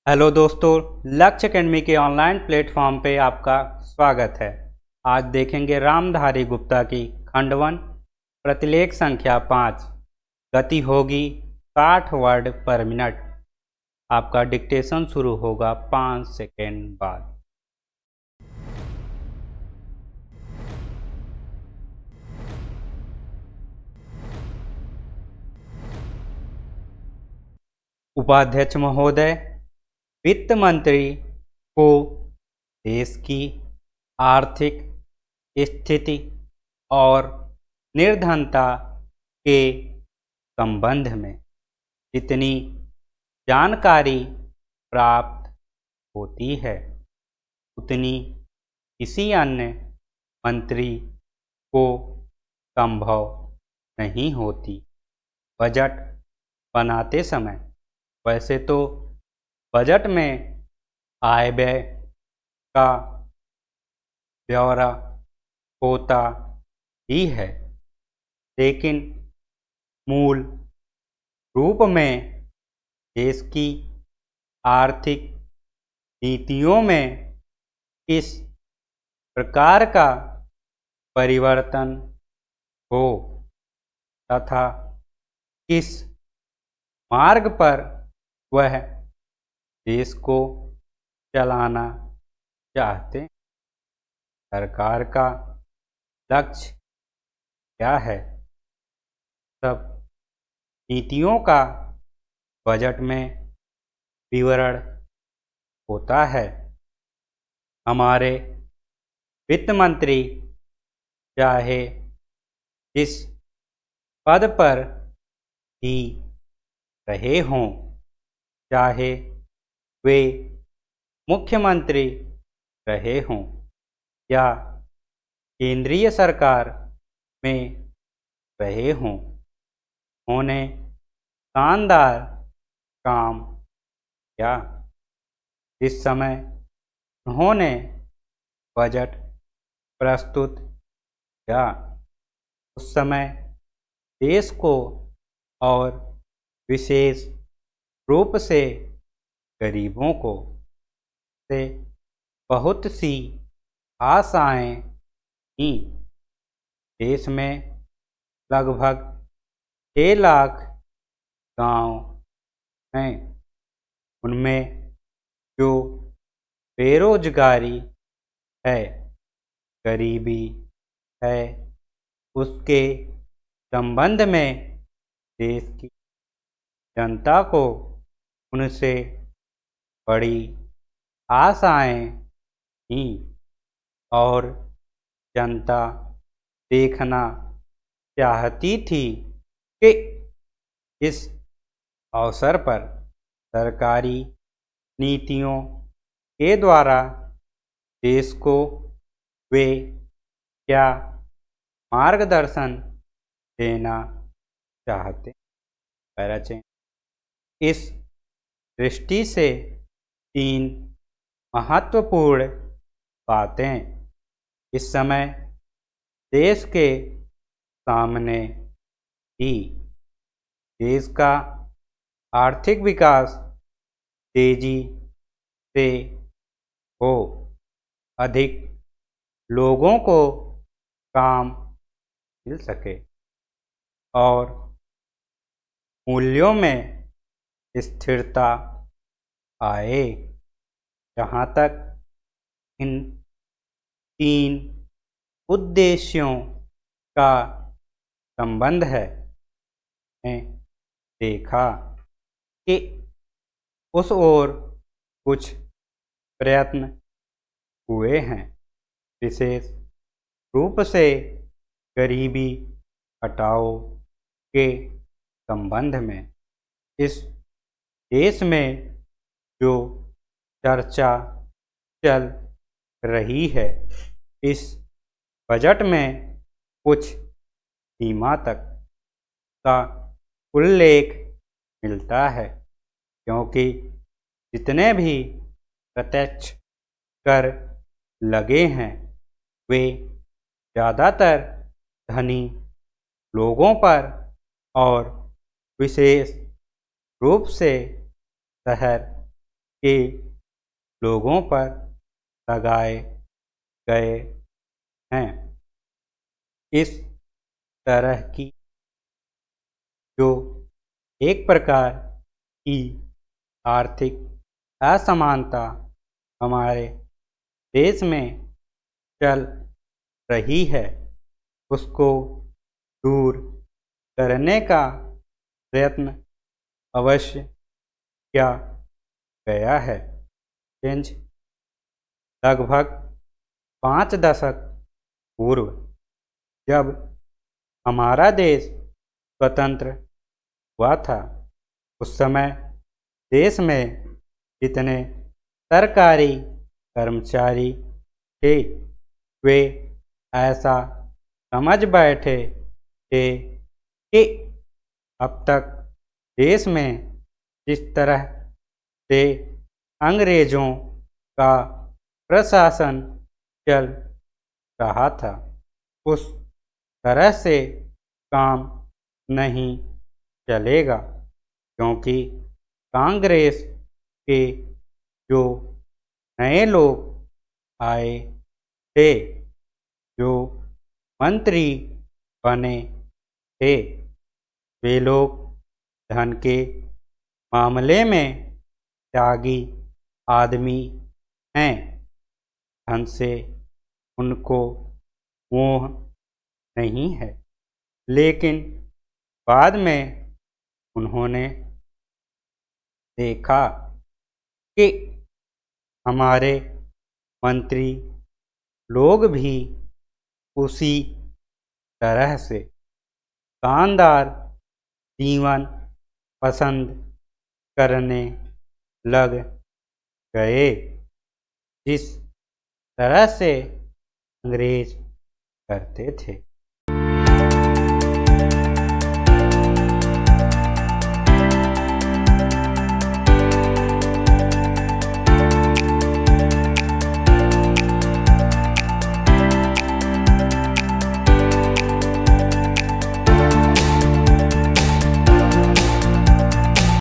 Hello दोस्तों, लक्ष्य academy के ऑनलाइन प्लेटफॉर्म पे आपका स्वागत है। आज देखेंगे रामधारी गुप्ता की खंडवन प्रतिलेख संख्या 5। गति होगी 60 वर्ड पर मिनट। आपका डिक्टेशन शुरू होगा 5 सेकेंड बाद। उपाध्यक्ष महोदय, वित्त मंत्री को देश की आर्थिक स्थिति और निर्धनता के संबंध में जितनी जानकारी प्राप्त होती है उतनी किसी अन्य मंत्री को संभव नहीं होती। बजट बनाते समय वैसे तो बजट में आय व्यय का ब्यौरा होता ही है, लेकिन मूल रूप में देश की आर्थिक नीतियों में किस प्रकार का परिवर्तन हो तथा किस मार्ग पर वह देश को चलाना चाहते हैं, सरकार का लक्ष्य क्या है, सब नीतियों का बजट में विवरण होता है। हमारे वित्त मंत्री चाहे जिस पद पर ही रहे हों, चाहे वे मुख्यमंत्री रहे हों या केंद्रीय सरकार में रहे हों, उन्होंने शानदार काम किया। इस समय उन्होंने बजट प्रस्तुत किया, उस समय देश को और विशेष रूप से गरीबों को से बहुत सी आशाएं थी। देश में लगभग 6 लाख गांव हैं, उनमें जो बेरोजगारी है, गरीबी है, उसके संबंध में देश की जनता को उनसे बड़ी आशाएं थी और जनता देखना चाहती थी कि इस अवसर पर सरकारी नीतियों के द्वारा देश को वे क्या मार्गदर्शन देना चाहते हैं। इस दृष्टि से 3 महत्वपूर्ण बातें इस समय देश के सामने थी। देश का आर्थिक विकास तेजी से हो, अधिक लोगों को काम मिल सके और मूल्यों में स्थिरता आए। जहाँ तक इन 3 उद्देश्यों का संबंध है, मैंने देखा कि उस ओर कुछ प्रयत्न हुए हैं, विशेष रूप से गरीबी हटाओ के संबंध में। इस देश में जो चर्चा चल रही है, इस बजट में कुछ सीमा तक का उल्लेख मिलता है, क्योंकि जितने भी प्रत्यक्ष कर लगे हैं वे ज़्यादातर धनी लोगों पर और विशेष रूप से शहर के लोगों पर लगाए गए हैं। इस तरह की जो एक प्रकार की आर्थिक असमानता हमारे देश में चल रही है, उसको दूर करने का प्रयत्न अवश्य किया गया है। चेंज लगभग 5 दशक पूर्व जब हमारा देश स्वतंत्र हुआ था, उस समय देश में जितने सरकारी कर्मचारी थे, वे ऐसा समझ बैठे थे कि अब तक देश में जिस तरह से अंग्रेजों का प्रशासन चल रहा था, उस तरह से काम नहीं चलेगा, क्योंकि कांग्रेस के जो नए लोग आए थे, जो मंत्री बने थे, वे लोग धन के मामले में त्यागी आदमी हैं। धन से उनको मोह नहीं है, लेकिन बाद में उन्होंने देखा कि हमारे मंत्री लोग भी उसी तरह से शानदार जीवन पसंद करने लग गए, जिस तरह से अंग्रेज करते थे।